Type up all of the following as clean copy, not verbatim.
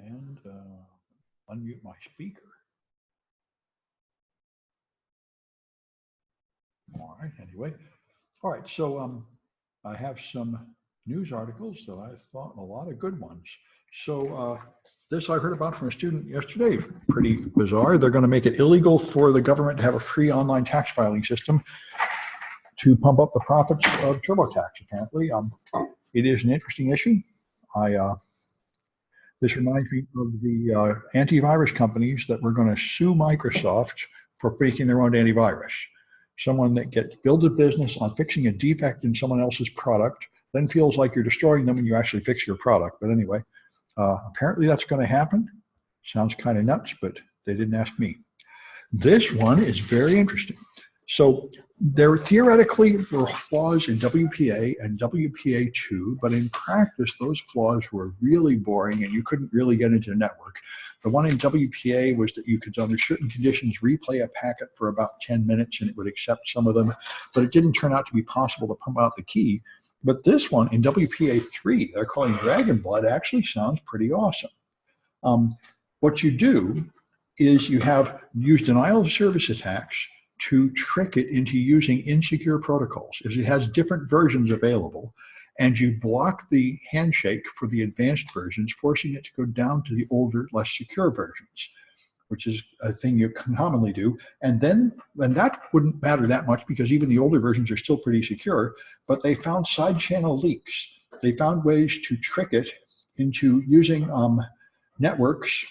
and unmute my speaker. All right, anyway. All right, so I have some news articles that I thought a lot of good ones. So this I heard about from a student yesterday, pretty bizarre. They're going to make it illegal for the government to have a free online tax filing system to pump up the profits of TurboTax, apparently. It is an interesting issue. This reminds me of the antivirus companies that were going to sue Microsoft for making their own antivirus. Someone that builds a business on fixing a defect in someone else's product, then feels like you're destroying them when you actually fix your product. But anyway, apparently that's going to happen. Sounds kind of nuts, but they didn't ask me. This one is very interesting. So there theoretically were flaws in WPA and WPA2, but in practice, those flaws were really boring and you couldn't really get into the network. The one in WPA was that you could, under certain conditions, replay a packet for about 10 minutes and it would accept some of them, but it didn't turn out to be possible to pump out the key. But this one in WPA3, they're calling Dragon Blood, actually sounds pretty awesome. What you do is you use denial of service attacks to trick it into using insecure protocols, as it has different versions available, and you block the handshake for the advanced versions, forcing it to go down to the older, less secure versions, which is a thing you commonly do. And that wouldn't matter that much because even the older versions are still pretty secure, but they found side channel leaks. They found ways to trick it into using networks.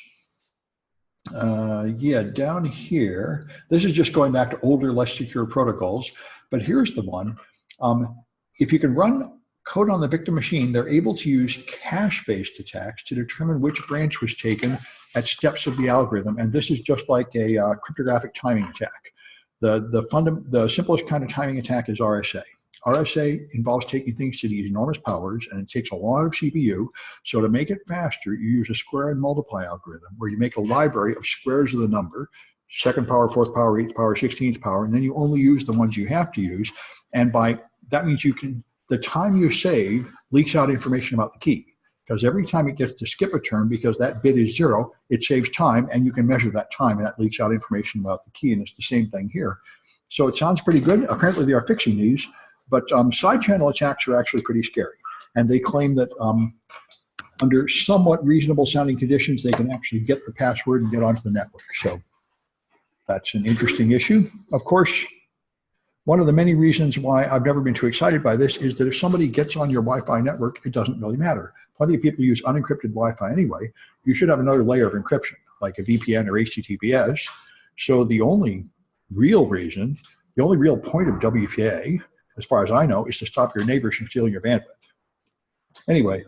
Yeah, down here, this is just going back to older, less secure protocols, but here's the one. If you can run code on the victim machine, they're able to use cache-based attacks to determine which branch was taken at steps of the algorithm, and this is just like a cryptographic timing attack. The simplest kind of timing attack is RSA. RSA involves taking things to these enormous powers, and it takes a lot of CPU. So to make it faster, you use a square and multiply algorithm, where you make a library of squares of the number, second power, fourth power, eighth power, 16th power, and then you only use the ones you have to use. And that means the time you save leaks out information about the key, because every time it gets to skip a term, because that bit is 0, it saves time, and you can measure that time, and that leaks out information about the key, and it's the same thing here. So it sounds pretty good. Apparently they are fixing these. But side channel attacks are actually pretty scary. And they claim that under somewhat reasonable sounding conditions, they can actually get the password and get onto the network. So that's an interesting issue. Of course, one of the many reasons why I've never been too excited by this is that if somebody gets on your Wi-Fi network, it doesn't really matter. Plenty of people use unencrypted Wi-Fi anyway. You should have another layer of encryption, like a VPN or HTTPS. So the only real point of WPA, as far as I know, is to stop your neighbors from stealing your bandwidth. Anyway,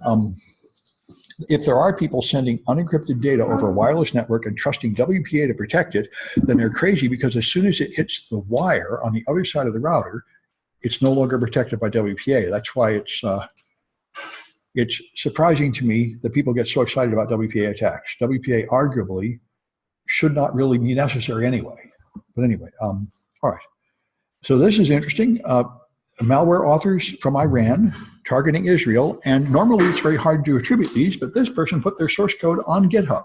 if there are people sending unencrypted data over a wireless network and trusting WPA to protect it, then they're crazy, because as soon as it hits the wire on the other side of the router, it's no longer protected by WPA. That's why it's surprising to me that people get so excited about WPA attacks. WPA arguably should not really be necessary anyway. But anyway, all right. So this is interesting. Malware authors from Iran targeting Israel, and normally it's very hard to attribute these, but this person put their source code on GitHub,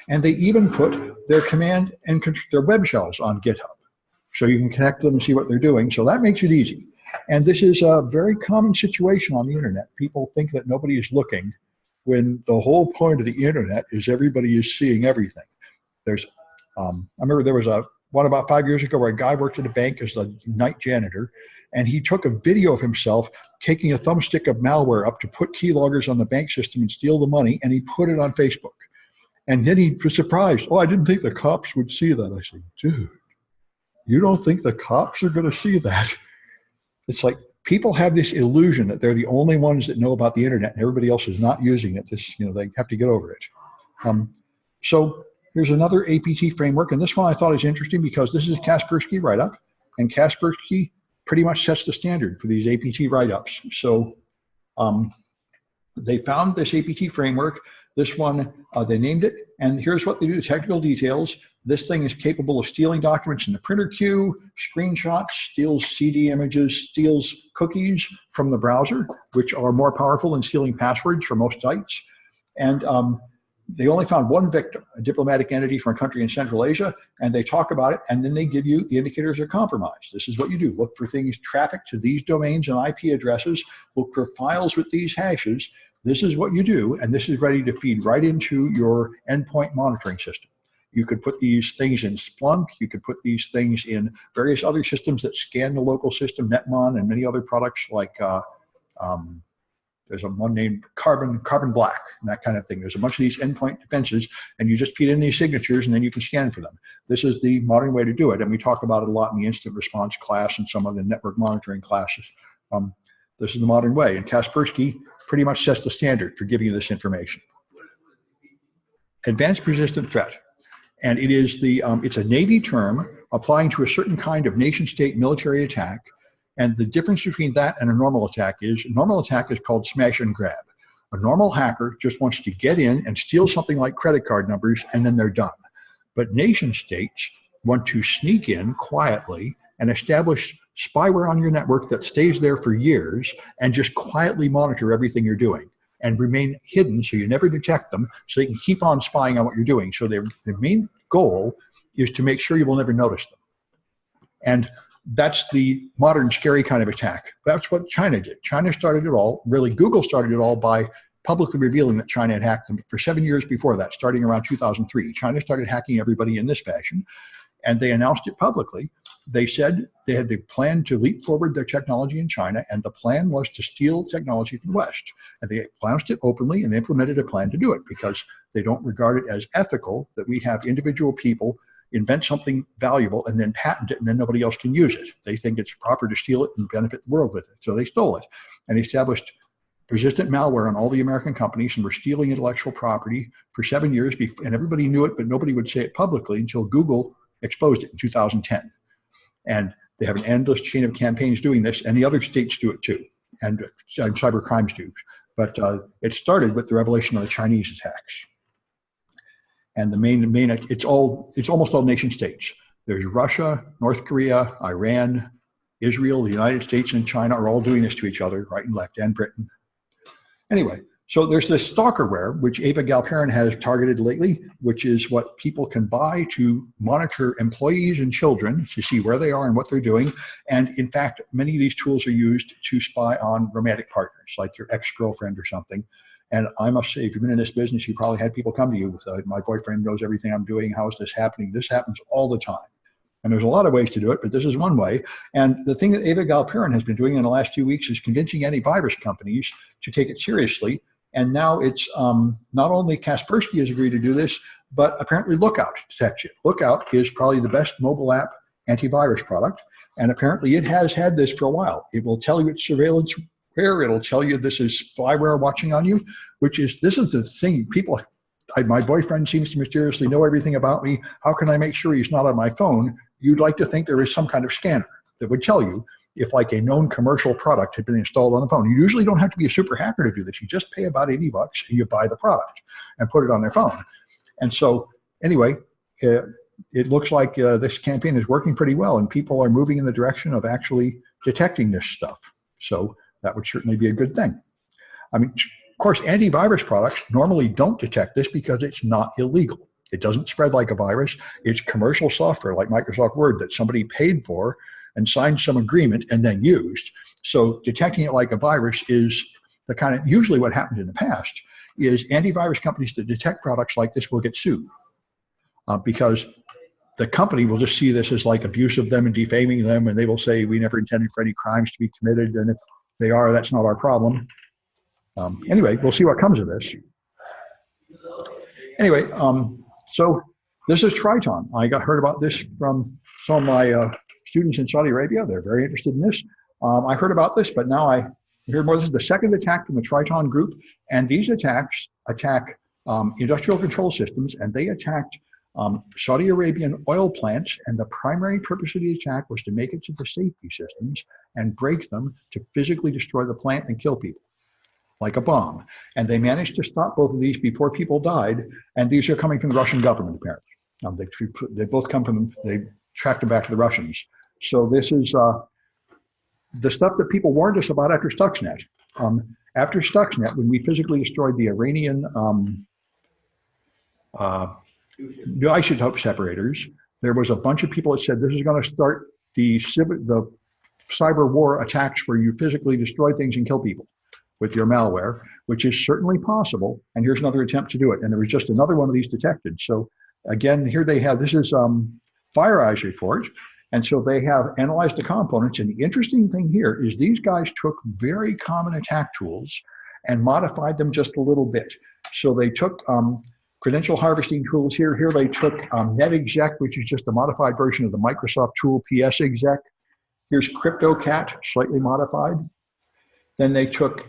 and they even put their command and their web shells on GitHub, so you can connect them and see what they're doing. So that makes it easy. And this is a very common situation on the internet. People think that nobody is looking, when the whole point of the internet is everybody is seeing everything. I remember there was one about 5 years ago where a guy worked at a bank as a night janitor, and he took a video of himself taking a thumbstick of malware up to put keyloggers on the bank system and steal the money, and he put it on Facebook. And then he was surprised. Oh, I didn't think the cops would see that. I said, dude, you don't think the cops are going to see that? It's like people have this illusion that they're the only ones that know about the internet and everybody else is not using it. They have to get over it. So here's another APT framework, and this one I thought is interesting because this is a Kaspersky write-up, and Kaspersky pretty much sets the standard for these APT write-ups. So they found this APT framework. This one, they named it, and here's what they do, the technical details. This thing is capable of stealing documents in the printer queue, screenshots, steals CD images, steals cookies from the browser, which are more powerful than stealing passwords for most sites. And they only found one victim, a diplomatic entity from a country in Central Asia, and they talk about it, and then they give you the indicators of compromise. This is what you do. Look for things, traffic to these domains and IP addresses. Look for files with these hashes. This is what you do, and this is ready to feed right into your endpoint monitoring system. You could put these things in Splunk. You could put these things in various other systems that scan the local system, Netmon, and many other products like there's one named Carbon Black and that kind of thing. There's a bunch of these endpoint defenses, and you just feed in these signatures, and then you can scan for them. This is the modern way to do it, and we talk about it a lot in the incident response class and some of the network monitoring classes. This is the modern way, and Kaspersky pretty much sets the standard for giving you this information. Advanced persistent threat, and it is it's a Navy term applying to a certain kind of nation-state military attack. And the difference between that and a normal attack is called smash and grab. A normal hacker just wants to get in and steal something like credit card numbers, and then they're done. But nation states want to sneak in quietly and establish spyware on your network that stays there for years and just quietly monitor everything you're doing and remain hidden so you never detect them, so they can keep on spying on what you're doing. So their main goal is to make sure you will never notice them. And that's the modern scary kind of attack. That's what China did. China started it all. Really, Google started it all by publicly revealing that China had hacked them for 7 years before that, starting around 2003. China started hacking everybody in this fashion, and they announced it publicly. They said they had the plan to leap forward their technology in China, and the plan was to steal technology from the West. And they announced it openly, and they implemented a plan to do it because they don't regard it as ethical that we have individual people invent something valuable and then patent it, and then nobody else can use it. They think it's proper to steal it and benefit the world with it. So they stole it, and they established persistent malware on all the American companies and were stealing intellectual property for 7 years, and everybody knew it, but nobody would say it publicly until Google exposed it in 2010. And they have an endless chain of campaigns doing this, and the other states do it too, and cyber crimes do. But it started with the revelation of the Chinese attacks. And the main, it's almost all nation states. There's Russia, North Korea, Iran, Israel, the United States, and China are all doing this to each other, right and left, and Britain. Anyway, so there's this stalkerware, which Eva Galperin has targeted lately, which is what people can buy to monitor employees and children to see where they are and what they're doing. And in fact, many of these tools are used to spy on romantic partners, like your ex-girlfriend or something. And I must say, if you've been in this business, you probably had people come to you with, my boyfriend knows everything I'm doing. How is this happening? This happens all the time. And there's a lot of ways to do it, but this is one way. And the thing that Eva Galperin has been doing in the last 2 weeks is convincing antivirus companies to take it seriously. And now it's not only Kaspersky has agreed to do this, but apparently Lookout detects it. Lookout is probably the best mobile app antivirus product. And apparently it has had this for a while. It will tell you it's surveillance where it'll tell you this is spyware watching on you, this is the thing people, my boyfriend seems to mysteriously know everything about me. How can I make sure he's not on my phone? You'd like to think there is some kind of scanner that would tell you if like a known commercial product had been installed on the phone. You usually don't have to be a super hacker to do this. You just pay about $80 and you buy the product and put it on their phone. And so anyway, it looks like this campaign is working pretty well, and people are moving in the direction of actually detecting this stuff. So that would certainly be a good thing. I mean, of course, antivirus products normally don't detect this because it's not illegal. It doesn't spread like a virus. It's commercial software like Microsoft Word that somebody paid for and signed some agreement and then used. So detecting it like a virus is the kind of, usually what happened in the past is antivirus companies that detect products like this will get sued because the company will just see this as like abuse of them and defaming them, and they will say, we never intended for any crimes to be committed, and if they are, that's not our problem. Anyway, we'll see what comes of this. Anyway, so this is Triton. I heard about this from some of my students in Saudi Arabia. They're very interested in this. I heard about this, but now I hear more. This is the second attack from the Triton group, and these attacks attack industrial control systems, and they attacked Saudi Arabian oil plants, and the primary purpose of the attack was to make it to the safety systems and break them to physically destroy the plant and kill people, like a bomb. And they managed to stop both of these before people died, and these are coming from the Russian government, apparently. They both come from, they tracked them back to the Russians. So this is the stuff that people warned us about after Stuxnet. After Stuxnet, when we physically destroyed the Iranian new isotope separators. There was a bunch of people that said this is going to start the cyber war attacks where you physically destroy things and kill people with your malware, which is certainly possible. And here's another attempt to do it. And there was just another one of these detected. So again, here they have, this is FireEye's report. And so they have analyzed the components. And the interesting thing here is these guys took very common attack tools and modified them just a little bit. So they took credential harvesting tools here. Here they took NetExec, which is just a modified version of the Microsoft tool PSExec. Here's CryptoCat, slightly modified. Then they took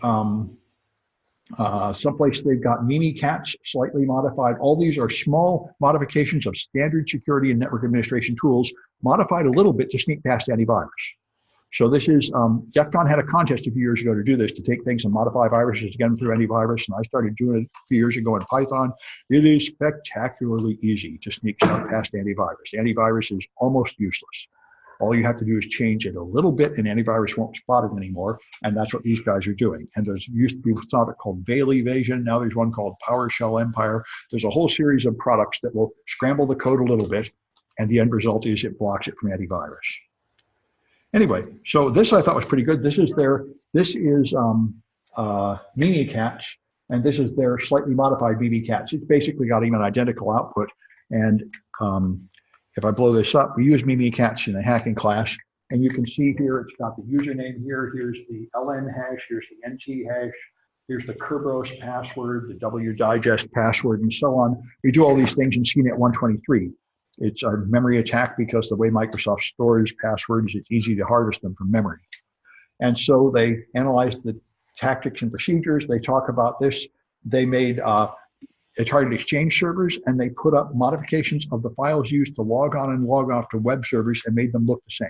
someplace they've got Mimikatz, slightly modified. All these are small modifications of standard security and network administration tools, modified a little bit to sneak past antivirus. So this is, DEF CON had a contest a few years ago to do this, to take things and modify viruses to get them through antivirus, and I started doing it a few years ago in Python. It is spectacularly easy to sneak past antivirus. Antivirus is almost useless. All you have to do is change it a little bit and antivirus won't spot it anymore. And that's what these guys are doing. And there's used to be something called Veil Evasion. Now there's one called PowerShell Empire. There's a whole series of products that will scramble the code a little bit. And the end result is it blocks it from antivirus. Anyway, so this I thought was pretty good. This is Mimikatz, and this is their slightly modified Mimikatz. It's basically got even identical output. And if I blow this up, we use Mimikatz in the hacking class, and you can see here it's got the username here. Here's the LN hash, here's the NT hash, here's the Kerberos password, the WDigest password, and so on. We do all these things in CNIT 123. It's a memory attack because the way Microsoft stores passwords, it's easy to harvest them from memory. And so they analyzed the tactics and procedures. They talk about this. They made targeted exchange servers, and they put up modifications of the files used to log on and log off to web servers and made them look the same.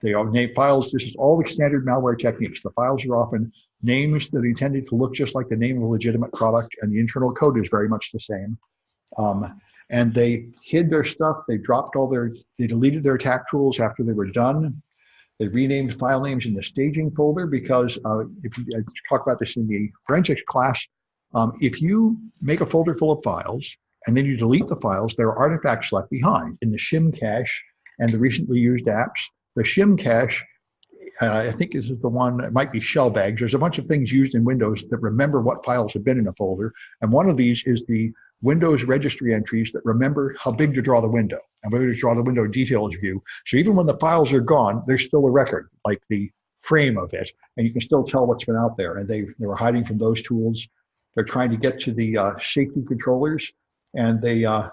They are named files. This is all the standard malware techniques. The files are often names that are intended to look just like the name of a legitimate product, and the internal code is very much the same. And they hid their stuff. They dropped they deleted their attack tools after they were done. They renamed file names in the staging folder because if you talk about this in the forensics class, if you make a folder full of files and then you delete the files, there are artifacts left behind in the shim cache and the recently used apps. The shim cache, I think this is the one, it might be shell bags. There's a bunch of things used in Windows that remember what files have been in a folder. And one of these is the Windows registry entries that remember how big to draw the window and whether to draw the window details view. So even when the files are gone, there's still a record, like the frame of it, and you can still tell what's been out there. And they were hiding from those tools. They're trying to get to the safety controllers, and it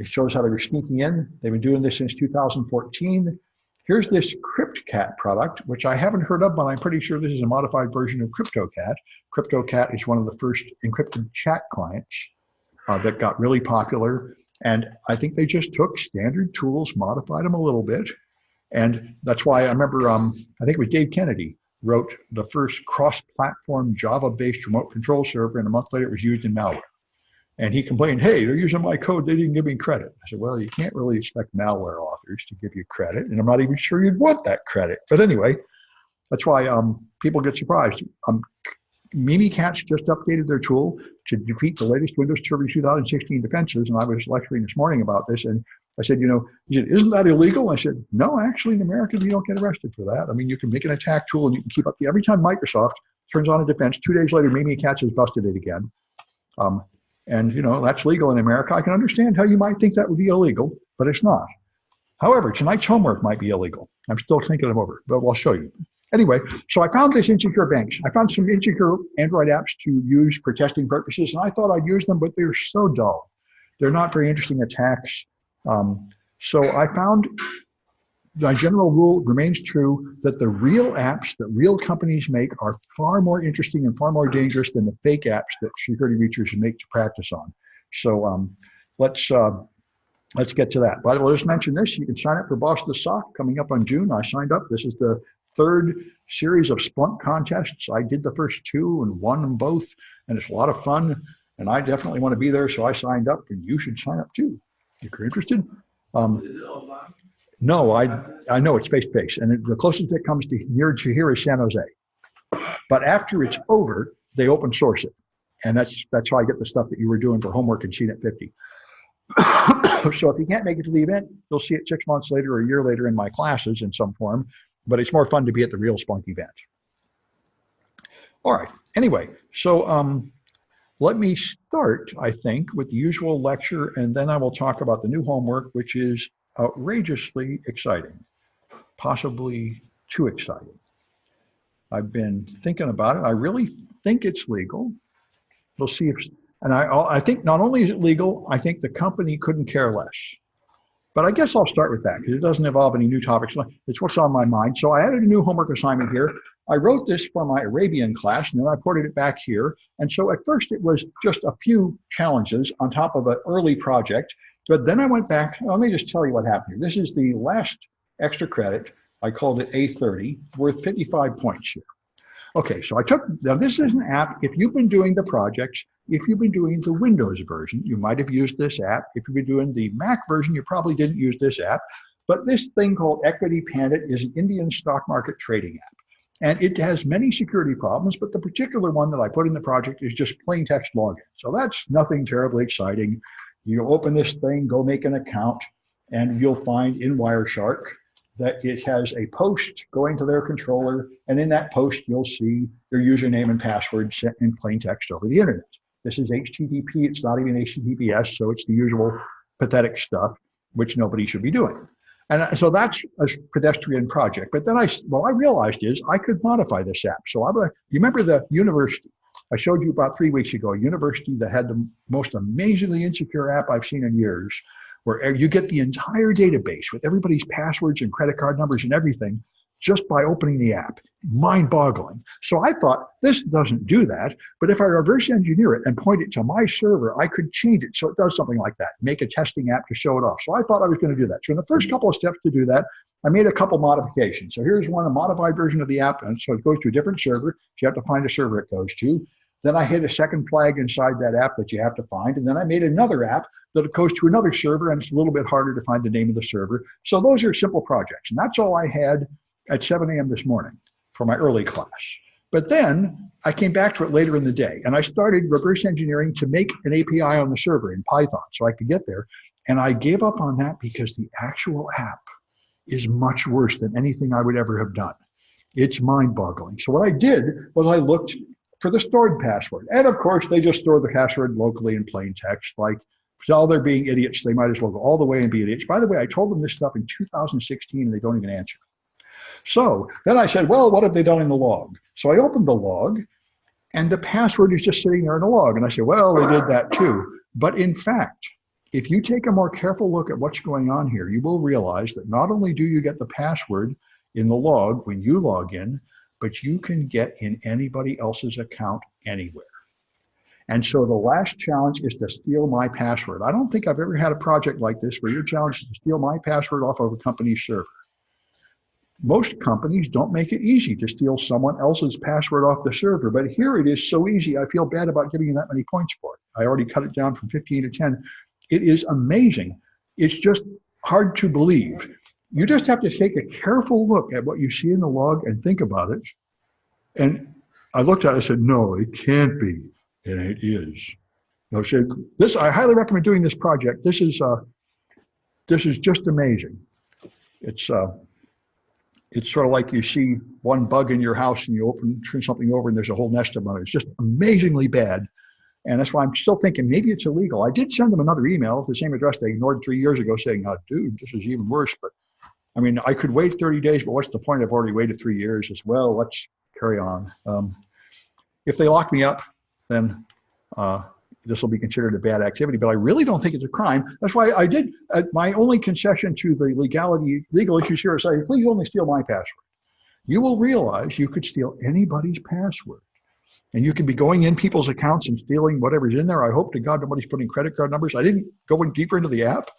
shows how they were sneaking in. They've been doing this since 2014. Here's this CryptCat product, which I haven't heard of, but I'm pretty sure this is a modified version of CryptoCat. CryptoCat is one of the first encrypted chat clients that got really popular. And I think they just took standard tools, modified them a little bit. And that's why I remember, I think it was Dave Kennedy wrote the first cross-platform Java-based remote control server, and a month later it was used in malware. And he complained, hey, they're using my code, they didn't give me credit. I said, well, you can't really expect malware authors to give you credit, and I'm not even sure you'd want that credit. But anyway, that's why people get surprised. Mimikatz just updated their tool to defeat the latest Windows Server 2016 defenses, and I was lecturing this morning about this, and I said, he said, isn't that illegal? I said, no, actually, in America, you don't get arrested for that. I mean, you can make an attack tool, and you can keep up every time Microsoft turns on a defense, 2 days later, Mimikatz has busted it again. And that's legal in America. I can understand how you might think that would be illegal, but it's not. However, tonight's homework might be illegal. I'm still thinking them over, but I'll show you. Anyway, so I found this insecure banks. I found some insecure Android apps to use for testing purposes, and I thought I'd use them, but they're so dull. They're not very interesting attacks. So I found my general rule remains true that the real apps that real companies make are far more interesting and far more dangerous than the fake apps that security researchers make to practice on. So let's get to that. By the way, let's mention this. You can sign up for Boss the Sock coming up on June. I signed up. This is the third series of Splunk contests. I did the first two and won them both, and it's a lot of fun, and I definitely want to be there, so I signed up, and you should sign up too if you're interested. No, I know it's face-to-face, and the closest it comes to near to here is San Jose. But after it's over, they open source it. And that's how I get the stuff that you were doing for homework in CNIT 50. So if you can't make it to the event, you'll see it 6 months later or a year later in my classes in some form, but it's more fun to be at the real Splunk event. All right, anyway, so let me start, I think, with the usual lecture, and then I will talk about the new homework, which is outrageously exciting, possibly too exciting. I've been thinking about it. I really think it's legal. We'll see if, and I think not only is it legal, I think the company couldn't care less. But I guess I'll start with that because it doesn't involve any new topics. It's what's on my mind. So I added a new homework assignment here. I wrote this for my Arabian class, and then I ported it back here. And so at first it was just a few challenges on top of an early project. But then I went back. Let me just tell you what happened here. This is the last extra credit. I called it A30, worth 55 points here. Okay, so now this is an app. If you've been doing the projects, if you've been doing the Windows version, you might have used this app. If you've been doing the Mac version, you probably didn't use this app. But this thing called Equity Pandit is an Indian stock market trading app. And it has many security problems, but the particular one that I put in the project is just plain text login. So that's nothing terribly exciting. You open this thing, go make an account, and you'll find in Wireshark that it has a post going to their controller, and in that post, you'll see their username and password sent in plain text over the internet. This is HTTP, it's not even HTTPS, so it's the usual pathetic stuff, which nobody should be doing. And so that's a pedestrian project. But then what I realized is I could modify this app. So you remember the university I showed you about 3 weeks ago, a university that had the most amazingly insecure app I've seen in years, where you get the entire database with everybody's passwords and credit card numbers and everything just by opening the app. Mind-boggling. So I thought, this doesn't do that, but if I reverse engineer it and point it to my server, I could change it so it does something like that, make a testing app to show it off. So I thought I was going to do that. So in the first couple of steps to do that, I made a couple modifications. So here's one, a modified version of the app, and so it goes to a different server. So you have to find a server it goes to. Then I hit a second flag inside that app that you have to find. And then I made another app that goes to another server, and it's a little bit harder to find the name of the server. So those are simple projects. And that's all I had at 7 a.m. this morning for my early class. But then I came back to it later in the day, and I started reverse engineering to make an API on the server in Python so I could get there. And I gave up on that because the actual app is much worse than anything I would ever have done. It's mind-boggling. So what I did was I looked for the stored password. And of course, they just store the password locally in plain text. Like, for all they're being idiots, they might as well go all the way and be idiots. By the way, I told them this stuff in 2016, and they don't even answer. So then I said, well, what have they done in the log? So I opened the log, and the password is just sitting there in the log. And I said, well, they did that too. But in fact, if you take a more careful look at what's going on here, you will realize that not only do you get the password in the log when you log in, but you can get in anybody else's account anywhere. And so the last challenge is to steal my password. I don't think I've ever had a project like this where your challenge is to steal my password off of a company's server. Most companies don't make it easy to steal someone else's password off the server, but here it is so easy, I feel bad about giving you that many points for it. I already cut it down from 15 to 10. It is amazing. It's just hard to believe. You just have to take a careful look at what you see in the log and think about it. And I looked at it and said, no, it can't be. And it is. I said, I highly recommend doing this project. This is just amazing. It's sort of like you see one bug in your house and you turn something over and there's a whole nest of them. It's just amazingly bad. And that's why I'm still thinking maybe it's illegal. I did send them another email, the same address they ignored 3 years ago, saying, oh, dude, this is even worse. But I mean, I could wait 30 days, but what's the point? I've already waited 3 years as well. Let's carry on. If they lock me up, then this will be considered a bad activity, but I really don't think it's a crime. That's why I did, my only concession to the legal issues here is say, please only steal my password. You will realize you could steal anybody's password. And you can be going in people's accounts and stealing whatever's in there. I hope to God nobody's putting credit card numbers. I didn't go in deeper into the app.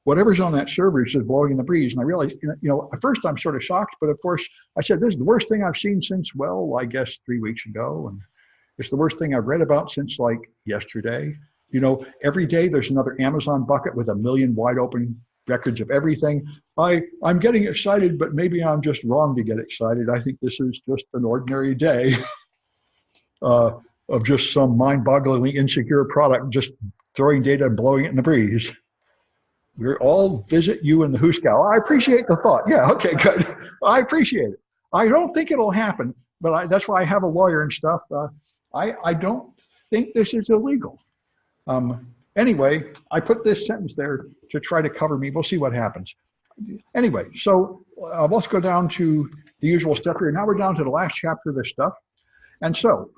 Whatever's on that server is just blowing in the breeze. And I realized, at first I'm sort of shocked, but of course I said, this is the worst thing I've seen since, well, I guess 3 weeks ago. And it's the worst thing I've read about since like yesterday. Every day there's another Amazon bucket with 1 million wide open records of everything. I'm getting excited, but maybe I'm just wrong to get excited. I think this is just an ordinary day. of just some mind-bogglingly insecure product just throwing data and blowing it in the breeze. We'll all visit you in the Hooskow. I appreciate the thought. Yeah, okay, good. I appreciate it. I don't think it'll happen, but that's why I have a lawyer and stuff. I don't think this is illegal. Anyway, I put this sentence there to try to cover me. We'll see what happens. Anyway, so let's go down to the usual stuff here. Now we're down to the last chapter of this stuff. And so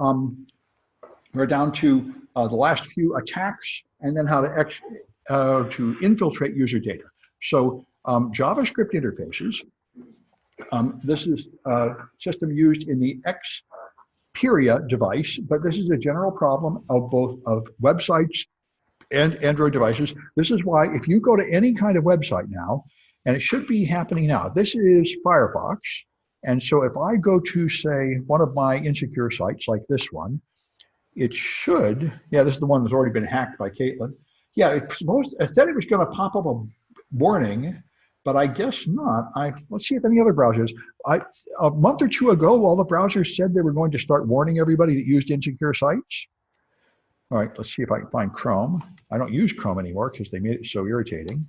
we're down to the last few attacks and then how to infiltrate user data. So JavaScript interfaces. This is a system used in the Xperia device, but this is a general problem of both of websites and Android devices. This is why if you go to any kind of website now, and it should be happening now, this is Firefox. And so if I go to, say, one of my insecure sites like this one, it should, yeah, this is the one that's already been hacked by Caitlin. Yeah, it said it was going to pop up a warning, but I guess not. Let's see if any other browsers. A month or two ago, all the browsers said they were going to start warning everybody that used insecure sites. All right, let's see if I can find Chrome. I don't use Chrome anymore because they made it so irritating,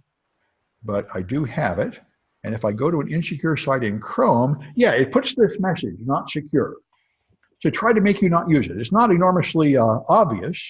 but I do have it. And if I go to an insecure site in Chrome, yeah, it puts this message, not secure, to try to make you not use it. It's not enormously obvious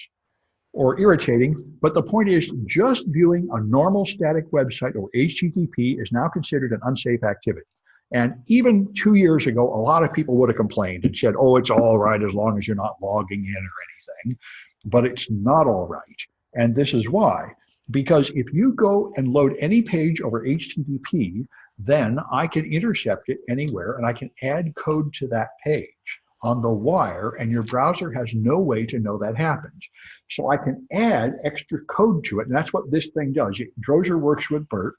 or irritating, but the point is just viewing a normal static website or HTTP is now considered an unsafe activity. And even 2 years ago, a lot of people would have complained and said, oh, it's all right as long as you're not logging in or anything, but it's not all right. And this is why, because if you go and load any page over HTTP, then I can intercept it anywhere and I can add code to that page on the wire, and your browser has no way to know that happened. So I can add extra code to it, and that's what this thing does. Drozer works with Burp.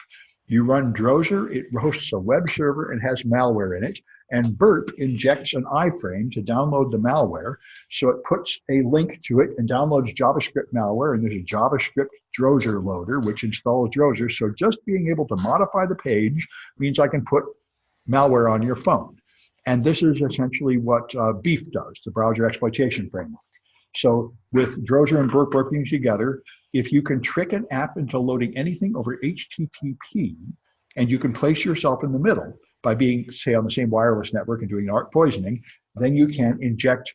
You run Drozer, it hosts a web server and has malware in it, and Burp injects an iframe to download the malware. So it puts a link to it and downloads JavaScript malware, and there's a JavaScript Drozer loader, which installs Drozer. So just being able to modify the page means I can put malware on your phone. And this is essentially what Beef does, the browser exploitation framework. So with Drozer and Burp working together, if you can trick an app into loading anything over HTTP, and you can place yourself in the middle by being, say, on the same wireless network and doing ARP poisoning, then you can inject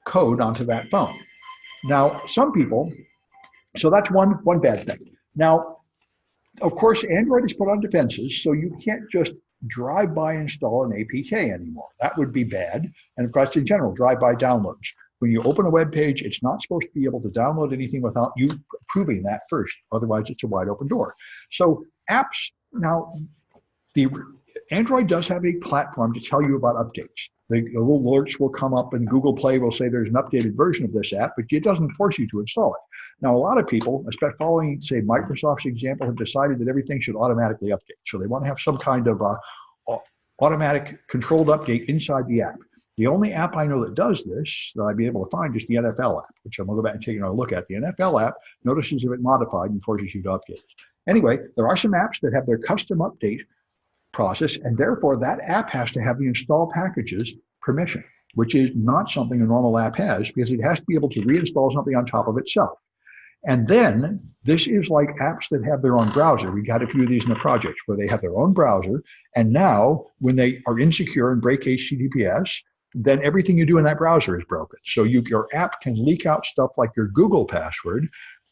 code onto that phone. Now, some people, so that's one bad thing. Now, of course, Android is put on defenses, so you can't just drive-by install an APK anymore. That would be bad. And of course, in general, drive-by downloads. When you open a web page, it's not supposed to be able to download anything without you approving that first. Otherwise, it's a wide open door. So apps, now, Android does have a platform to tell you about updates. The little alerts will come up and Google Play will say there's an updated version of this app, but it doesn't force you to install it. Now, a lot of people, especially following, say, Microsoft's example, have decided that everything should automatically update. So they want to have some kind of automatic controlled update inside the app. The only app I know that does this, that I'd be able to find, is the NFL app, which I'm going to go back and take a look at. The NFL app notices if it's modified and forces you to update it. Anyway, there are some apps that have their custom update process, and therefore that app has to have the install packages permission, which is not something a normal app has, because it has to be able to reinstall something on top of itself. And then this is like apps that have their own browser. We got a few of these in the project where they have their own browser, and now when they are insecure and break HTTPS, then everything you do in that browser is broken. So your app can leak out stuff like your Google password,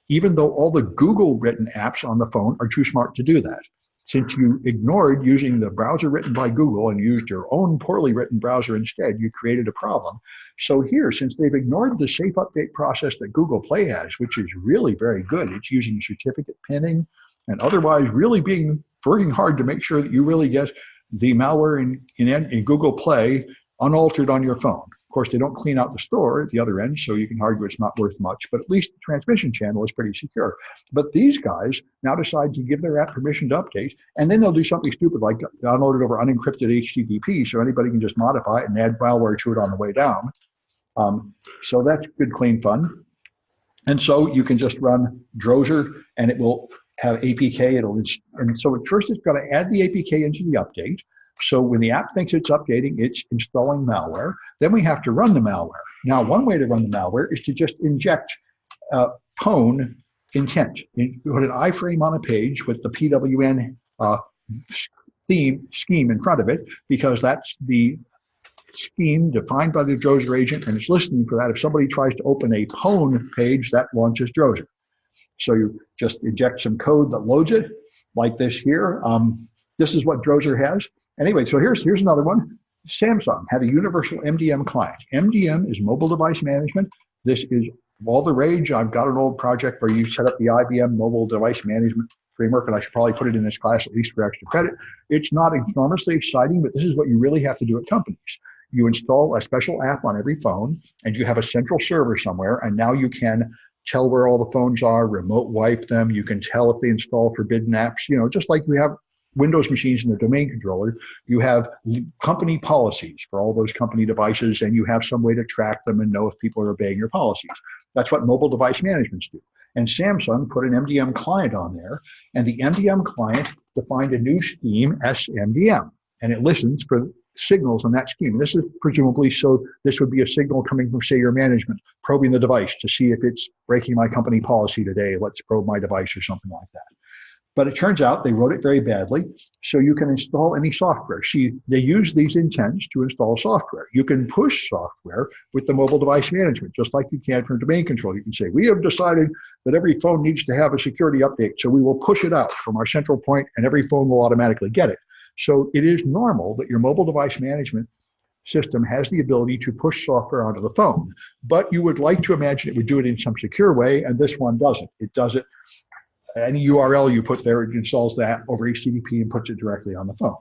even though all the Google written apps on the phone are too smart to do that. Since you ignored using the browser written by Google and used your own poorly written browser instead, you created a problem. So here, since they've ignored the safe update process that Google Play has, which is really very good, it's using certificate pinning and otherwise really working hard to make sure that you really get the malware in Google Play unaltered on your phone. Of course, they don't clean out the store at the other end, so you can argue it's not worth much, but at least the transmission channel is pretty secure. But these guys now decide to give their app permission to update, and then they'll do something stupid like download it over unencrypted HTTP, so anybody can just modify it and add malware to it on the way down. So that's good, clean fun. And so you can just run Drozer, and it will have APK. And so at first it's got to add the APK into the update. So when the app thinks it's updating, it's installing malware. Then we have to run the malware. Now, one way to run the malware is to just inject Bowne intent. You put an iframe on a page with the PWN scheme in front of it, because that's the scheme defined by the Drozer agent, and it's listening for that. If somebody tries to open a Bowne page, that launches Drozer. So you just inject some code that loads it, like this here. This is what Drozer has. Anyway, so here's another one. Samsung had a universal MDM client. MDM is mobile device management. This is all the rage. I've got an old project where you set up the IBM mobile device management framework, and I should probably put it in this class at least for extra credit. It's not enormously exciting, but this is what you really have to do at companies. You install a special app on every phone, and you have a central server somewhere, and now you can tell where all the phones are, remote wipe them. You can tell if they install forbidden apps, just like we have Windows machines in the domain controller. You have company policies for all those company devices, and you have some way to track them and know if people are obeying your policies. That's what mobile device managements do. And Samsung put an MDM client on there, and the MDM client defined a new scheme, SMDM, and it listens for signals in that scheme. This is presumably, so this would be a signal coming from, say, your management, probing the device to see if it's breaking my company policy today. Let's probe my device or something like that. But it turns out they wrote it very badly, so you can install any software. See, they use these intents to install software. You can push software with the mobile device management, just like you can from domain control. You can say, we have decided that every phone needs to have a security update, so we will push it out from our central point, and every phone will automatically get it. So it is normal that your mobile device management system has the ability to push software onto the phone, but you would like to imagine it would do it in some secure way, and this one doesn't. It does it. Any URL you put there, it installs that over HTTP and puts it directly on the phone.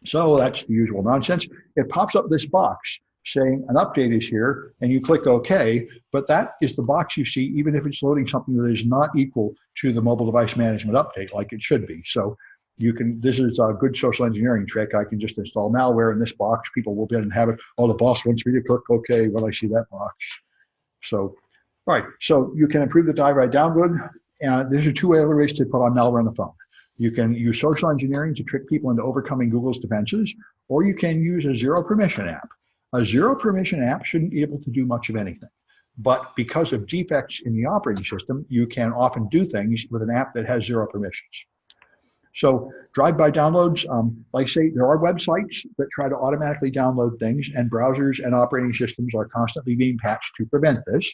So that's the usual nonsense. It pops up this box saying an update is here, and you click OK, but that is the box you see even if it's loading something that is not equal to the mobile device management update like it should be. So you can, this is a good social engineering trick. I can just install malware in this box. People will be able to have it. Oh, the boss wants me to click OK when I see that box. So, all right, so you can improve the dive-right download. There's two other ways to put on malware on the phone. You can use social engineering to trick people into overcoming Google's defenses, or you can use a zero permission app. A zero permission app shouldn't be able to do much of anything. But because of defects in the operating system, you can often do things with an app that has zero permissions. So drive-by downloads, like I say, there are websites that try to automatically download things, and browsers and operating systems are constantly being patched to prevent this.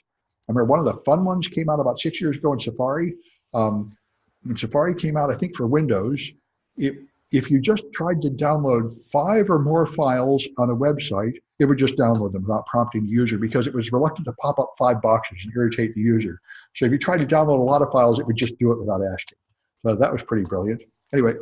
I remember one of the fun ones came out about 6 years ago in Safari. When Safari came out, I think for Windows, if you just tried to download 5 or more files on a website, it would just download them without prompting the user, because it was reluctant to pop up 5 boxes and irritate the user. So if you tried to download a lot of files, it would just do it without asking. So that was pretty brilliant. Anyway,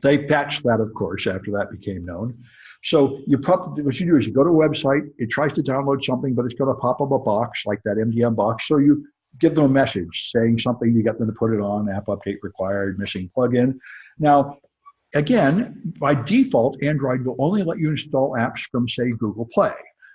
they patched that, of course, after that became known. So what you do is you go to a website, it tries to download something, but it's going to pop up a box like that MDM box. So you give them a message saying something, you get them to put it on, app update required, missing plugin. Now, again, by default, Android will only let you install apps from, say, Google Play.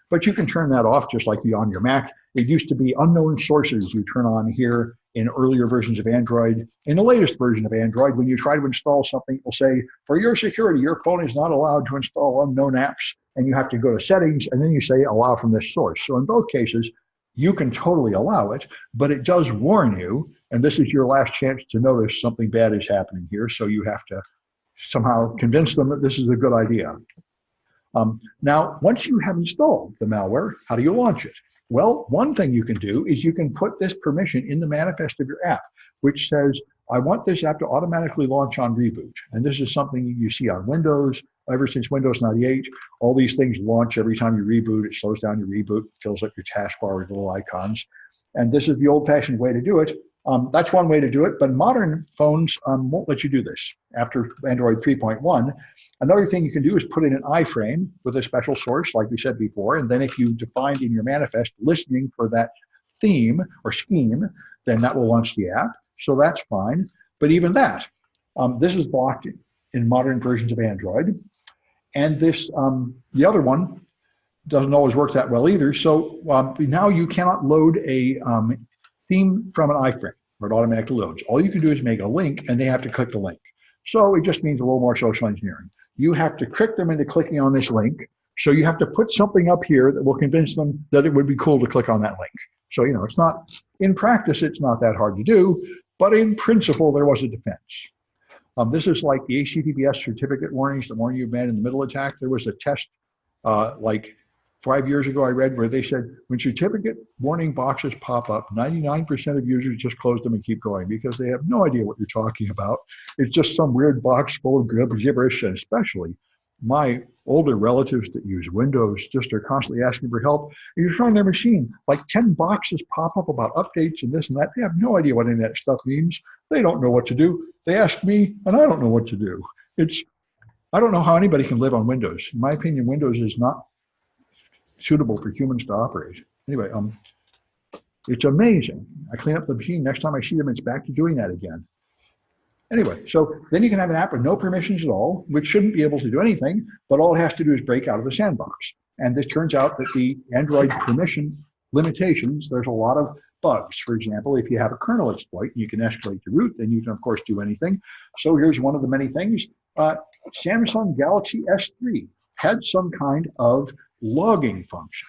But you can turn that off just like on your Mac. It used to be unknown sources you turn on here in earlier versions of Android. In the latest version of Android, when you try to install something, it will say, for your security, your phone is not allowed to install unknown apps, and you have to go to settings, and then you say allow from this source. So in both cases, you can totally allow it, but it does warn you, and this is your last chance to notice something bad is happening here, so you have to somehow convince them that this is a good idea. Now, once you have installed the malware, how do you launch it? Well, one thing you can do is you can put this permission in the manifest of your app, which says, I want this app to automatically launch on reboot. And this is something you see on Windows. Ever since Windows 98, all these things launch every time you reboot. It slows down your reboot, fills up your taskbar with little icons. And this is the old-fashioned way to do it. That's one way to do it, but modern phones won't let you do this after Android 3.1. Another thing you can do is put in an iframe with a special source, like we said before, and then if you defined in your manifest listening for that theme or scheme, then that will launch the app. So that's fine. But even that, this is blocked in modern versions of Android. And this, the other one doesn't always work that well either. So now you cannot load a theme from an iframe where it automatically loads. All you can do is make a link, and they have to click the link. So it just means a little more social engineering. you have to trick them into clicking on this link. So you have to put something up here that will convince them that it would be cool to click on that link. So, you know, it's not, in practice, it's not that hard to do, but in principle, there was a defense. This is like the HTTPS certificate warnings, the warning you man in the middle attack. There was a test like 5 years ago I read where they said when certificate warning boxes pop up, 99% of users just close them and keep going because they have no idea what you're talking about. It's just some weird box full of gibberish, and especially my older relatives that use Windows just are constantly asking for help. And you're trying their machine, like 10 boxes pop up about updates and this and that. They have no idea what any of that stuff means. They don't know what to do. They ask me, and I don't know what to do. I don't know how anybody can live on Windows. In my opinion, Windows is not suitable for humans to operate. Anyway, it's amazing. I clean up the machine. Next time I see them, it's back to doing that again. Anyway, so then you can have an app with no permissions at all, which shouldn't be able to do anything, but all it has to do is break out of the sandbox. And it turns out that the Android permission limitations, there's a lot of bugs. For example, if you have a kernel exploit, you can escalate to root, then you can, of course, do anything. So here's one of the many things. Samsung Galaxy S3 had some kind of logging function,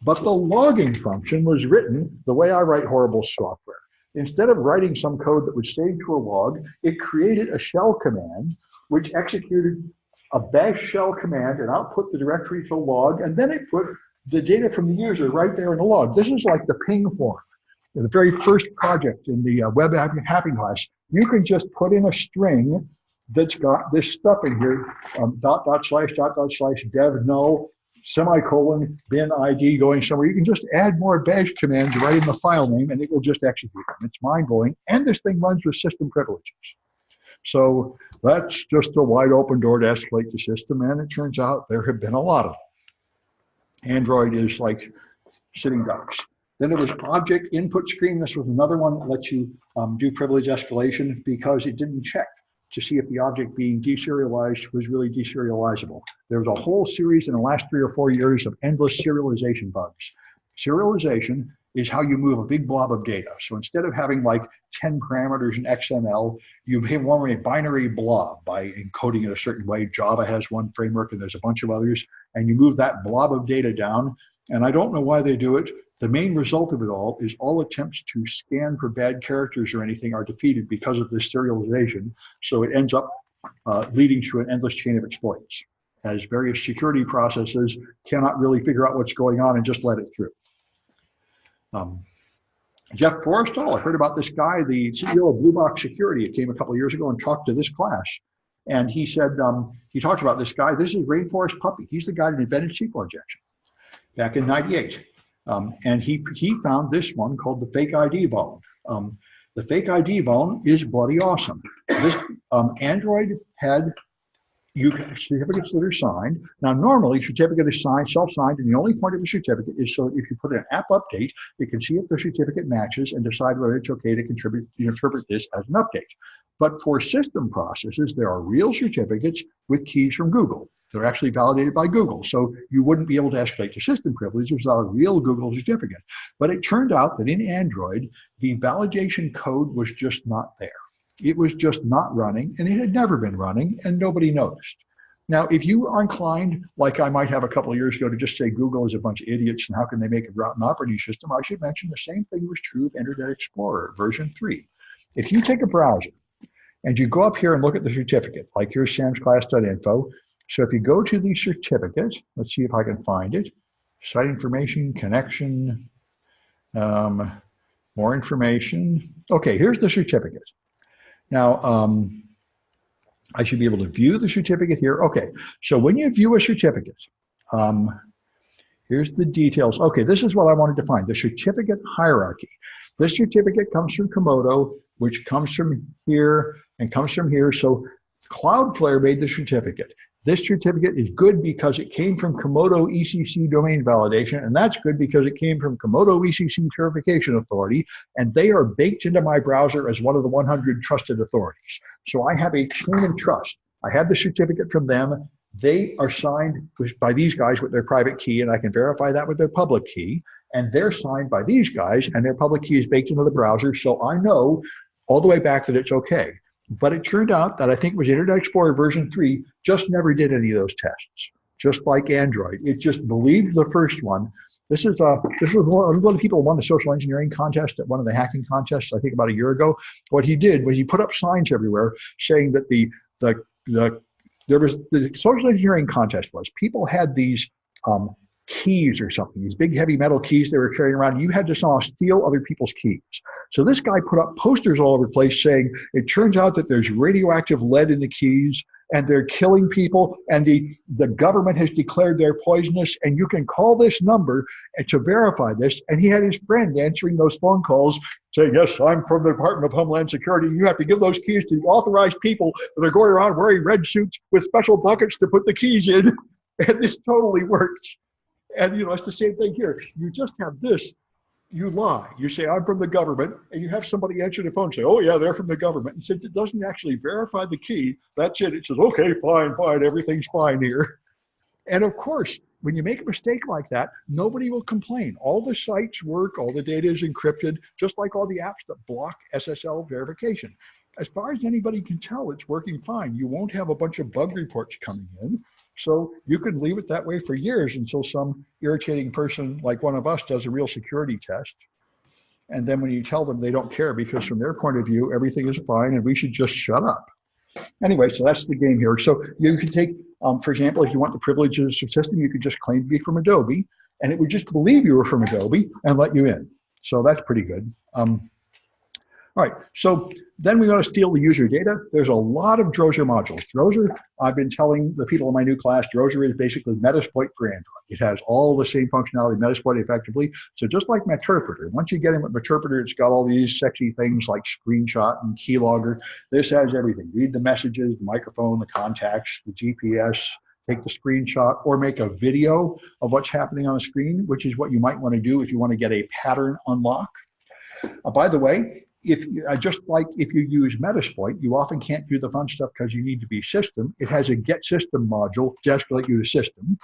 but the logging function was written the way I write horrible software. Instead of writing some code that would save to a log, it created a shell command which executed a bash shell command and output the directory to log, and then it put the data from the user right there in the log. This is like the ping form. In the very first project in the web hacking class, you can just put in a string that's got this stuff in here, // dev null, semicolon, bin ID going somewhere. You can just add more bash commands right in the file name and it will just execute them. It's mind-blowing. And this thing runs with system privileges. So that's just a wide open door to escalate the system. And it turns out there have been a lot of them. Android is like sitting ducks. Then there was object input screen. This was another one that lets you do privilege escalation because it didn't check to see if the object being deserialized was really deserializable. There was a whole series in the last 3 or 4 years of endless serialization bugs. Serialization is how you move a big blob of data. So instead of having like 10 parameters in XML, you have one a binary blob by encoding it a certain way. Java has one framework and there's a bunch of others, and you move that blob of data down. And I don't know why they do it. The main result of it all is all attempts to scan for bad characters or anything are defeated because of this serialization. So it ends up leading to an endless chain of exploits, as various security processes cannot really figure out what's going on and just let it through. Jeff Forristal, I heard about this guy, the CEO of Blue Box Security. It came a couple of years ago and talked to this class. And he said, he talked about this guy. This is Rainforest Puppy. He's the guy that invented SQL injection back in '98. And he found this one called the fake ID Bowne. The fake ID Bowne is bloody awesome. This Android had certificates that are signed. Now, normally, certificate is signed, self-signed, and the only point of a certificate is so that if you put an app update, it can see if the certificate matches and decide whether it's okay to interpret this as an update. But for system processes, there are real certificates with keys from Google. They're actually validated by Google. So you wouldn't be able to escalate your system privileges without a real Google certificate. But it turned out that in Android, the validation code was just not there. It was just not running, and it had never been running, and nobody noticed. Now, if you are inclined, like I might have a couple of years ago, to just say Google is a bunch of idiots and how can they make a rotten operating system, I should mention the same thing was true of Internet Explorer version 3. If you take a browser and you go up here and look at the certificate, like here's samsclass.info. So if you go to the certificate, let's see if I can find it. Site information, connection, more information. Okay, here's the certificate. Now, I should be able to view the certificate here. Okay, so when you view a certificate, here's the details. Okay, this is what I wanted to find, the certificate hierarchy. This certificate comes from Komodo, which comes from here and comes from here. So Cloudflare made the certificate. This certificate is good because it came from Komodo ECC domain validation, and that's good because it came from Komodo ECC Certification Authority, and they are baked into my browser as one of the 100 trusted authorities. So I have a chain of trust. I have the certificate from them. They are signed by these guys with their private key, and I can verify that with their public key, and they're signed by these guys, and their public key is baked into the browser, so I know all the way back that it's okay. But it turned out that I think it was Internet Explorer version 3 just never did any of those tests. Just like Android, it just believed the first one. This was one of the people who won the social engineering contest at one of the hacking contests, I think about a year ago. What he did was he put up signs everywhere saying that the social engineering contest was people had these keys or something, these big heavy metal keys they were carrying around. You had to somehow steal other people's keys. So this guy put up posters all over the place saying, it turns out that there's radioactive lead in the keys and they're killing people and the government has declared they're poisonous and you can call this number to verify this. And he had his friend answering those phone calls saying, yes, I'm from the Department of Homeland Security. You have to give those keys to the authorized people that are going around wearing red suits with special buckets to put the keys in. And this totally worked. And, you know, it's the same thing here. You just have this. You lie. You say, I'm from the government, and you have somebody answer the phone and say, oh, yeah, they're from the government. And since it doesn't actually verify the key, that's it. It says, okay, fine, everything's fine here. And, of course, when you make a mistake like that, nobody will complain. All the sites work. All the data is encrypted, just like all the apps that block SSL verification. As far as anybody can tell, it's working fine. You won't have a bunch of bug reports coming in. So you can leave it that way for years until some irritating person like one of us does a real security test. And then when you tell them, they don't care because from their point of view, everything is fine and we should just shut up. Anyway, so that's the game here. So you can take, for example, if you want the privileges of system, you could just claim to be from Adobe and it would just believe you were from Adobe and let you in. So that's pretty good. All right, so then we want to steal the user data. There's a lot of Drozer modules. Drozer, I've been telling the people in my new class, Drozer is basically Metasploit for Android. It has all the same functionality, Metasploit effectively. So just like Meterpreter, once you get in with Meterpreter, it's got all these sexy things like screenshot and keylogger. This has everything. Read the messages, the microphone, the contacts, the GPS, take the screenshot, or make a video of what's happening on the screen, which is what you might want to do if you want to get a pattern unlock. By the way, just like if you use Metasploit, you often can't do the fun stuff because you need to be system. It has a get system module to escalate you to system.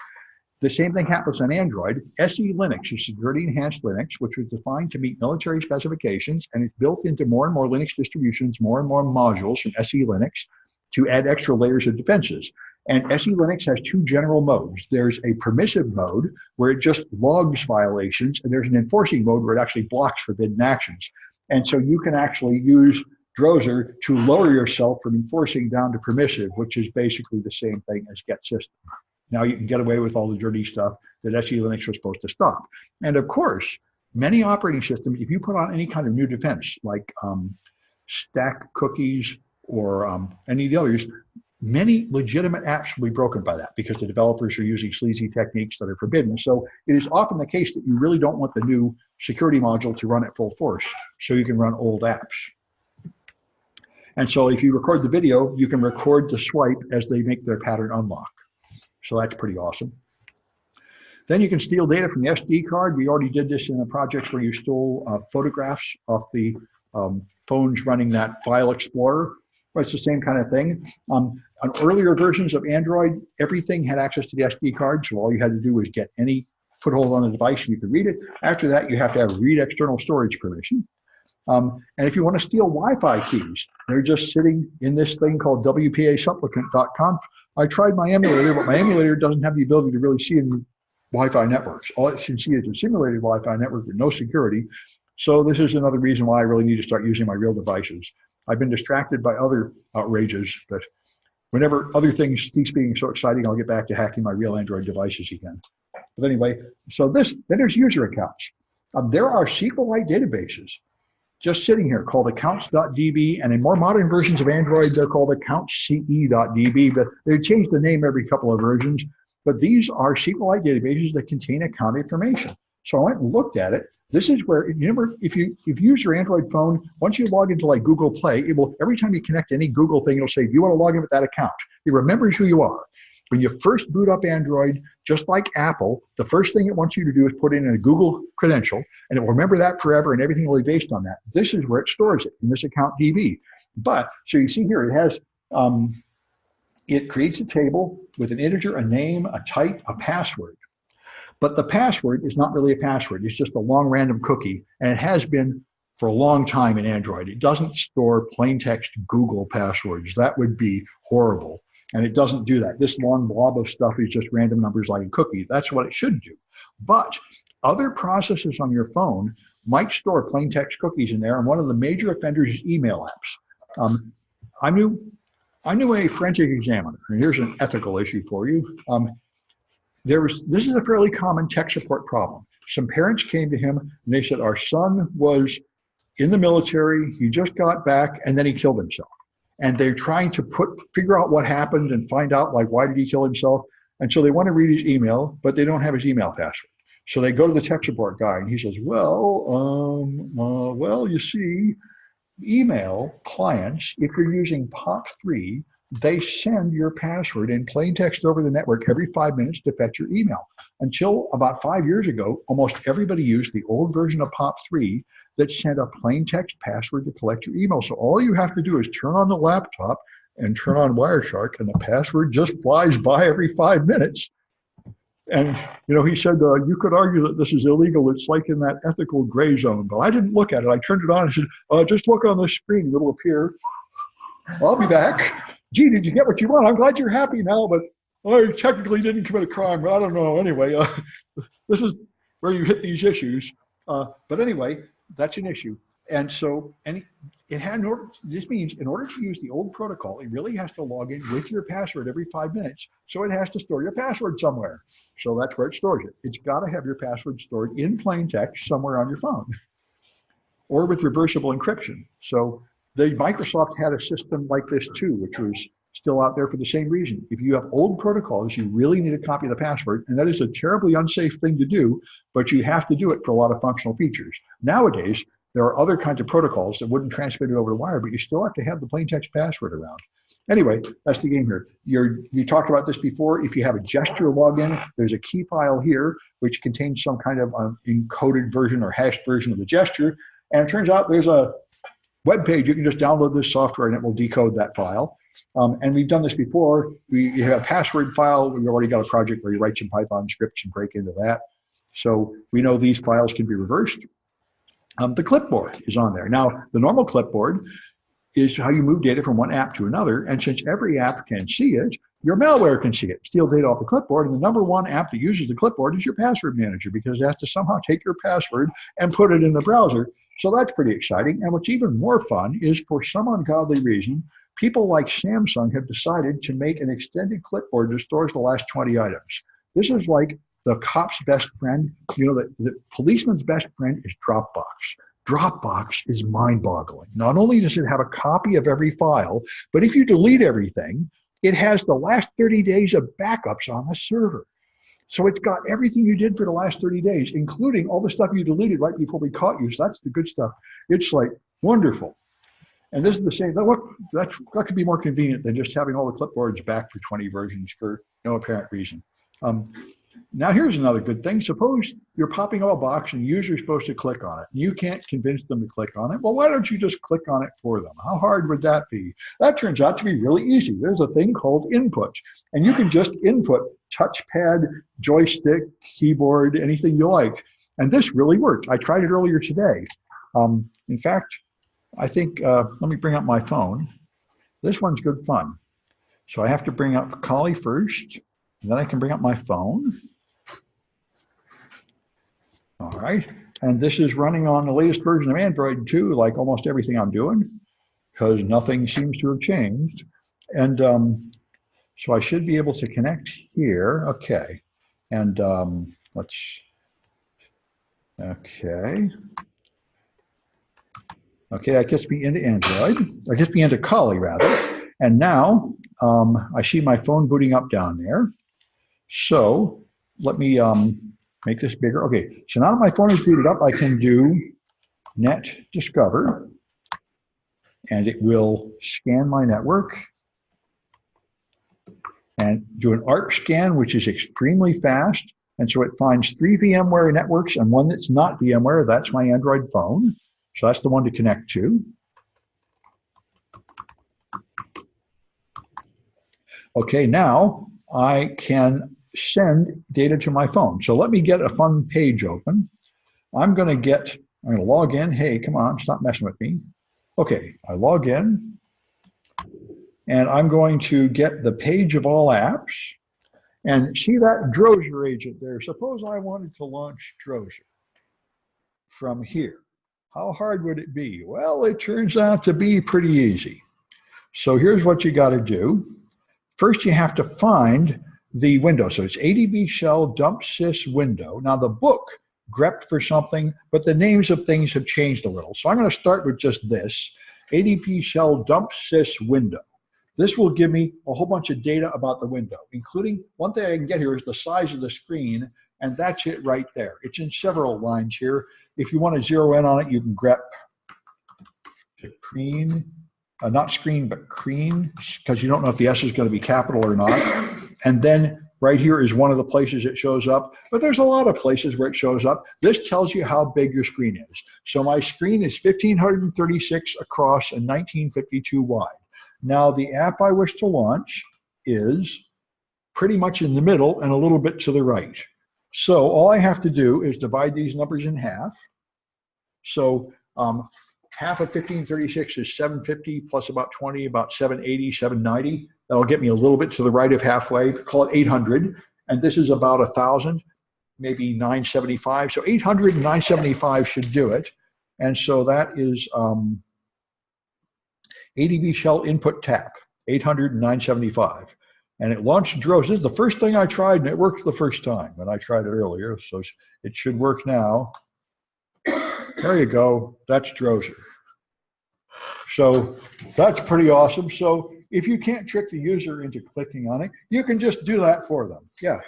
The same thing happens on Android. SELinux is security enhanced Linux, which was defined to meet military specifications, and it's built into more and more Linux distributions, more and more modules from SELinux to add extra layers of defenses. And SELinux has two general modes. There's a permissive mode where it just logs violations, and there's an enforcing mode where it actually blocks forbidden actions. And so you can actually use Drozer to lower yourself from enforcing down to permissive, which is basically the same thing as get system. Now you can get away with all the dirty stuff that SELinux was supposed to stop. And of course, many operating systems, if you put on any kind of new defense, like stack cookies or any of the others, many legitimate apps will be broken by that because the developers are using sleazy techniques that are forbidden. So it is often the case that you really don't want the new security module to run at full force, so you can run old apps. And so if you record the video, you can record the swipe as they make their pattern unlock. So that's pretty awesome. Then you can steal data from the SD card. We already did this in a project where you stole photographs off the phones running that file explorer. But it's the same kind of thing. On earlier versions of Android, everything had access to the SD card, so all you had to do was get any foothold on the device and you could read it. After that, you have to have read external storage permission. And if you want to steal Wi-Fi keys, they're just sitting in this thing called wpaSupplicant.conf. I tried my emulator, but my emulator doesn't have the ability to really see in Wi-Fi networks. All it can see is a simulated Wi-Fi network with no security. So this is another reason why I really need to start using my real devices. I've been distracted by other outrages, but whenever other things cease being so exciting, I'll get back to hacking my real Android devices again. But anyway, so then there's user accounts. There are SQLite databases just sitting here called accounts.db, and in more modern versions of Android, they're called accountsce.db, but they change the name every couple of versions. But these are SQLite databases that contain account information. So I went and looked at it. This is where, remember, if you use your Android phone, once you log into like Google Play, it will, every time you connect to any Google thing, it'll say, do you want to log in with that account? It remembers who you are. When you first boot up Android, just like Apple, the first thing it wants you to do is put in a Google credential, and it will remember that forever, and everything will be based on that. This is where it stores it, in this account DB. But, so you see here, it has, it creates a table with an integer, a name, a type, a password. But the password is not really a password. It's just a long random cookie, and it has been for a long time in Android. It doesn't store plain text Google passwords. That would be horrible. And it doesn't do that. This long blob of stuff is just random numbers like a cookie. That's what it should do. But other processes on your phone might store plain text cookies in there, and one of the major offenders is email apps. I knew a forensic examiner, and here's an ethical issue for you. This is a fairly common tech support problem. Some parents came to him and they said, our son was in the military, he just got back, and then he killed himself. And they're trying to figure out what happened and find out, like, why did he kill himself? And so they want to read his email, but they don't have his email password. So they go to the tech support guy, and he says, well, you see, email clients, if you're using POP3, they send your password in plain text over the network every 5 minutes to fetch your email. Until about 5 years ago, almost everybody used the old version of POP3 that sent a plain text password to collect your email. So all you have to do is turn on the laptop and turn on Wireshark, and the password just flies by every 5 minutes. And, you know, he said, you could argue that this is illegal. It's like in that ethical gray zone. But I didn't look at it. I turned it on and said, just look on the screen. It'll appear. I'll be back. Gee, did you get what you want? I'm glad you're happy now, but I technically didn't commit a crime. But I don't know. Anyway, this is where you hit these issues. But anyway, that's an issue. And so, this means in order to use the old protocol, it really has to log in with your password every 5 minutes. So it has to store your password somewhere. So that's where it stores it. It's got to have your password stored in plain text somewhere on your phone, or with reversible encryption. So Microsoft had a system like this too, which was still out there for the same reason. If you have old protocols, you really need a copy of the password, and that is a terribly unsafe thing to do, but you have to do it for a lot of functional features. Nowadays, there are other kinds of protocols that wouldn't transmit it over the wire, but you still have to have the plain text password around. Anyway, that's the game here. You talked about this before. If you have a gesture login, there's a key file here, which contains some kind of encoded version or hashed version of the gesture. And it turns out there's a web page. You can just download this software and it will decode that file. And we've done this before. You have a password file. We've already got a project where you write some Python scripts and break into that. So we know these files can be reversed. The clipboard is on there. Now, the normal clipboard is how you move data from one app to another. And since every app can see it, your malware can see it, steal data off the clipboard. And the number one app that uses the clipboard is your password manager, because it has to somehow take your password and put it in the browser. So that's pretty exciting. And what's even more fun is, for some ungodly reason, people like Samsung have decided to make an extended clipboard that stores the last 20 items. This is like the cop's best friend. You know, the policeman's best friend is Dropbox. Dropbox is mind-boggling. Not only does it have a copy of every file, but if you delete everything, it has the last 30 days of backups on the server. So it's got everything you did for the last 30 days, including all the stuff you deleted right before we caught you. So that's the good stuff. It's like wonderful. And this is the same. That could be more convenient than just having all the clipboards back for 20 versions for no apparent reason. Now here's another good thing. Suppose you're popping up a box and the user's supposed to click on it. You can't convince them to click on it. Well, why don't you just click on it for them? How hard would that be? That turns out to be really easy. There's a thing called input, and you can just input touchpad, joystick, keyboard, anything you like. And this really worked. I tried it earlier today. In fact, I think, let me bring up my phone. This one's good fun. So I have to bring up Kali first, and then I can bring up my phone. All right, and this is running on the latest version of Android too, like almost everything I'm doing, because nothing seems to have changed. And so I should be able to connect here. Okay, and okay, that gets me into Android. That gets me into Kali rather. And now I see my phone booting up down there. So let me make this bigger. Okay, so now that my phone is booted up, I can do net discover, and it will scan my network and do an ARC scan, which is extremely fast. And so it finds 3 VMware networks and one that's not VMware. That's my Android phone. So that's the one to connect to. Okay, now I can send data to my phone. So let me get a fun page open. I'm going to get, I'm going to log in. Hey, come on, stop messing with me. Okay, I log in, and I'm going to get the page of all apps, and see that Drozer agent there. Suppose I wanted to launch Drozer from here. How hard would it be? Well, it turns out to be pretty easy. So here's what you got to do. First, you have to find the window. So it's ADB shell dump sys window. Now the book grepped for something, but the names of things have changed a little. So I'm going to start with just this, ADB shell dump sys window. This will give me a whole bunch of data about the window, including one thing I can get here is the size of the screen, and that's it right there. It's in several lines here. If you want to zero in on it, you can grep screen, not screen, but creen, because you don't know if the S is going to be capital or not. And then right here is one of the places it shows up, but there's a lot of places where it shows up. This tells you how big your screen is. So my screen is 1536 across and 1952 wide. Now the app I wish to launch is pretty much in the middle and a little bit to the right. So all I have to do is divide these numbers in half. So half of 1536 is 750 plus about 20, about 780, 790. That'll get me a little bit to the right of halfway, call it 800. And this is about 1,000, maybe 975. So 800 and 975 should do it. And so that is ADB shell input tap, 800 and 975. And it launched Drozer. This is the first thing I tried, and it worked the first time. And I tried it earlier, so it should work now. There you go. That's Drozer. So that's pretty awesome. So if you can't trick the user into clicking on it, you can just do that for them. Yeah.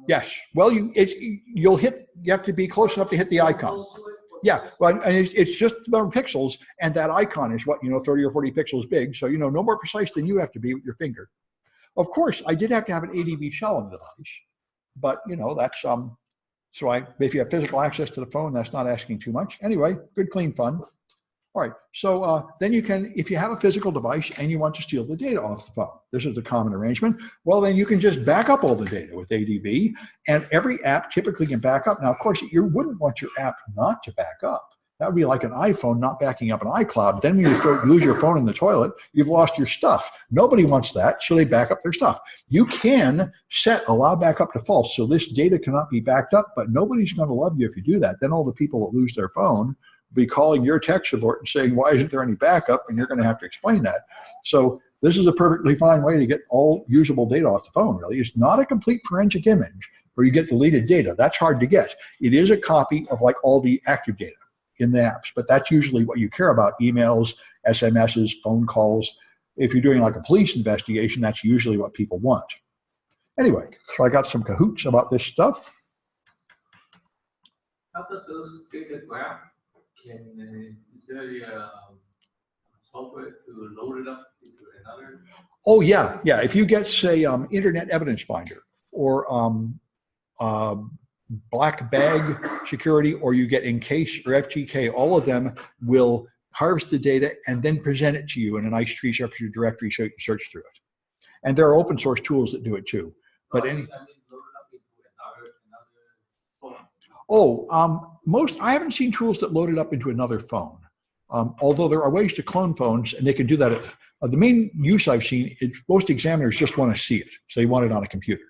Yes. Well, you have to be close enough to hit the icon. Yeah, well, and it's just the number of pixels, and that icon is what, 30 or 40 pixels big, so, no more precise than you have to be with your finger. Of course, I did have to have an ADB shell on the device, but, that's, so if you have physical access to the phone, that's not asking too much. Anyway, good, clean fun. All right, so then you can, if you have a physical device and you want to steal the data off the phone, this is the common arrangement, well, then you can just back up all the data with ADB, and every app typically can back up. Now, of course, you wouldn't want your app not to back up. That would be like an iPhone not backing up an iCloud. Then when you lose your phone in the toilet, you've lost your stuff. Nobody wants that, so they back up their stuff. You can set allow backup to false, so this data cannot be backed up, but nobody's going to love you if you do that. Then all the people that lose their phone be calling your tech support and saying, why isn't there any backup? And you're going to have to explain that. So this is a perfectly fine way to get all usable data off the phone, really. It's not a complete forensic image where you get deleted data. That's hard to get. It is a copy of like all the active data in the apps, but that's usually what you care about: emails, SMSs, phone calls. If you're doing like a police investigation, that's usually what people want. Anyway, so I got some cahoots about this stuff. How about those data graph? Is there a software to load it up into another? Oh yeah, yeah. If you get, say, Internet Evidence Finder or Black Bag Security, or you get Encase or FTK, all of them will harvest the data and then present it to you in a nice tree structure directory so you can search through it. And there are open source tools that do it too. But load it up into another phone. Oh, I haven't seen tools that load it up into another phone. Although there are ways to clone phones, and they can do that. The main use I've seen is most examiners just want to see it, so they want it on a computer.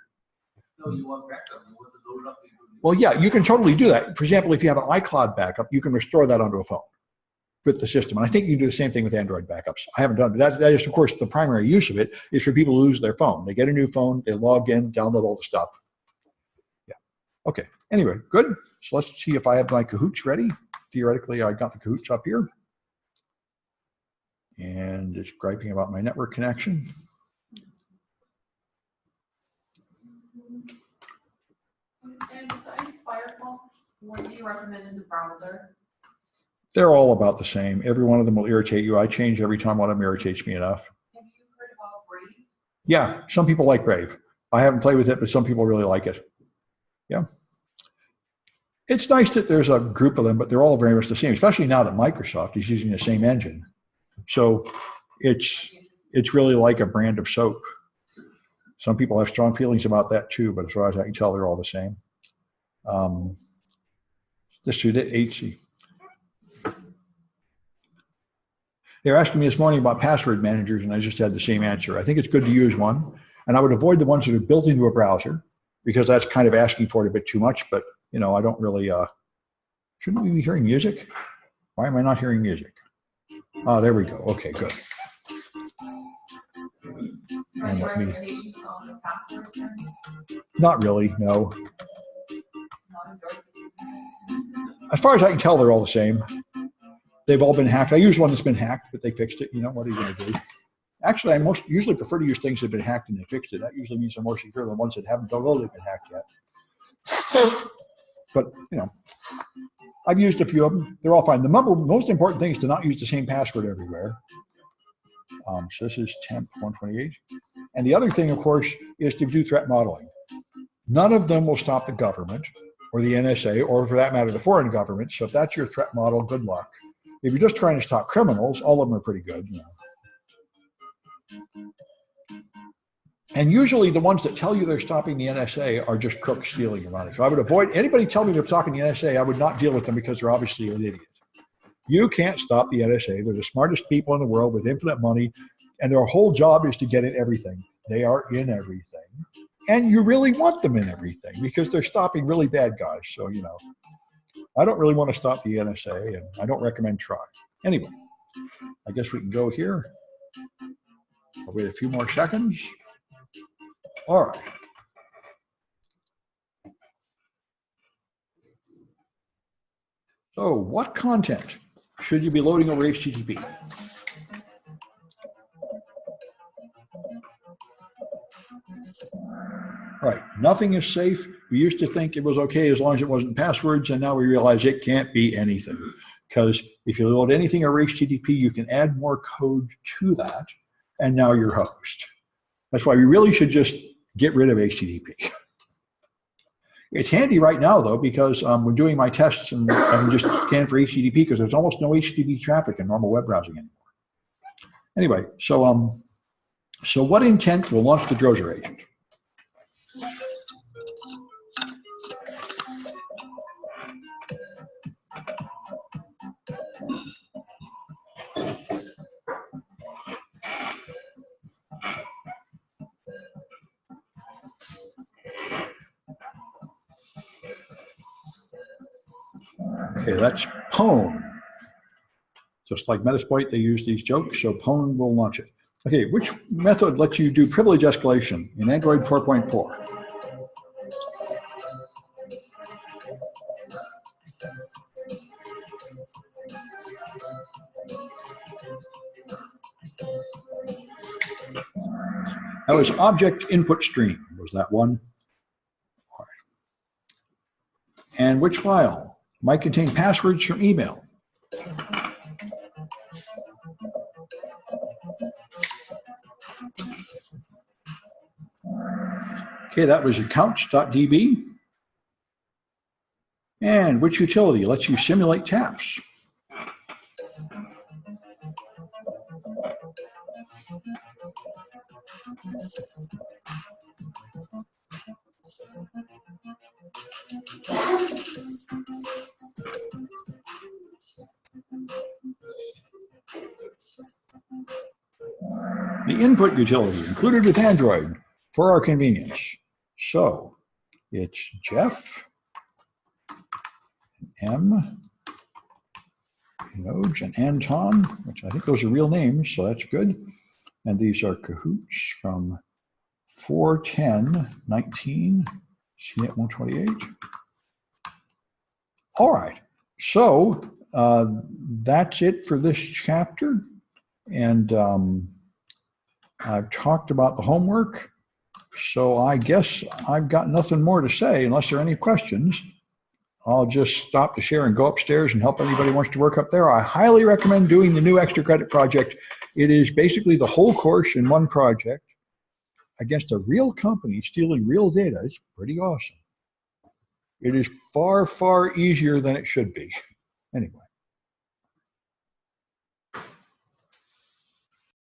No, you want backup. You want to load it up into. Well, yeah, you can totally do that. For example, if you have an iCloud backup, you can restore that onto a phone with the system. And I think you can do the same thing with Android backups. I haven't done it. That is, of course, the primary use of it is for people who lose their phone. They get a new phone, they log in, download all the stuff. Yeah. Okay. Anyway, good. So let's see if I have my cahoots ready. Theoretically, I got the cahoots up here. And it's griping about my network connection. And besides Firefox, what do you recommend as a browser? They're all about the same. Every one of them will irritate you. I change every time one of them irritates me enough. Have you heard about Brave? Yeah, some people like Brave. I haven't played with it, but some people really like it. Yeah. It's nice that there's a group of them, but they're all very much the same, especially now that Microsoft is using the same engine. So it's really like a brand of soap. Some people have strong feelings about that too, but as far as I can tell, they're all the same. Let's do the HC. They were asking me this morning about password managers, and I just had the same answer. I think it's good to use one, and I would avoid the ones that are built into a browser, because that's kind of asking for it a bit too much. But you know, I don't really. Shouldn't we be hearing music? Why am I not hearing music? Oh, there we go. Okay, good. And let me, not really, no. As far as I can tell, they're all the same. They've all been hacked. I use one that's been hacked, but they fixed it. You know, what are you going to do? Actually, I usually prefer to use things that have been hacked and they fixed it. That usually means they're more secure than ones that haven't, although they've been hacked yet. But, you know, I've used a few of them. They're all fine. The most important thing is to not use the same password everywhere. So this is temp 128. And the other thing, of course, is to do threat modeling. None of them will stop the government or the NSA, or for that matter, the foreign government. So if that's your threat model, good luck. If you're just trying to stop criminals, all of them are pretty good. You know. And usually the ones that tell you they're stopping the NSA are just crooks stealing your money. So I would avoid anybody telling me they're stopping the NSA. I would not deal with them because they're obviously an idiot. You can't stop the NSA. They're the smartest people in the world with infinite money, and their whole job is to get in everything. They are in everything. And you really want them in everything because they're stopping really bad guys. So, you know, I don't really want to stop the NSA, and I don't recommend trying. Anyway, I guess we can go here. I'll wait a few more seconds. All right. So what content should you be loading over HTTP? Right, nothing is safe. We used to think it was okay as long as it wasn't passwords, and now we realize it can't be anything. Because if you load anything over HTTP, you can add more code to that, and now you're host. That's why we really should just get rid of HTTP. It's handy right now, though, because when doing my tests, and I can just scan for HTTP because there's almost no HTTP traffic in normal web browsing anymore. Anyway, so what intent will launch the Drozer agent? Okay, that's Bowne. Just like Metasploit, they use these jokes, so Bowne will launch it. Okay, which method lets you do privilege escalation in Android 4.4? That was object input stream, was that one? And which file might contain passwords from email? Okay, that was accounts.db. And which utility lets you simulate taps? The input utility included with Android for our convenience. So it's Jeff, M, Nodes, and Anton, which I think those are real names, so that's good. And these are cahoots from 41019, CNIT 128. All right, so that's it for this chapter. And I've talked about the homework. So I guess I've got nothing more to say unless there are any questions. I'll just stop to share and go upstairs and help anybody who wants to work up there. I highly recommend doing the new extra credit project. It is basically the whole course in one project against a real company stealing real data. It's pretty awesome. It is far, far easier than it should be. Anyway.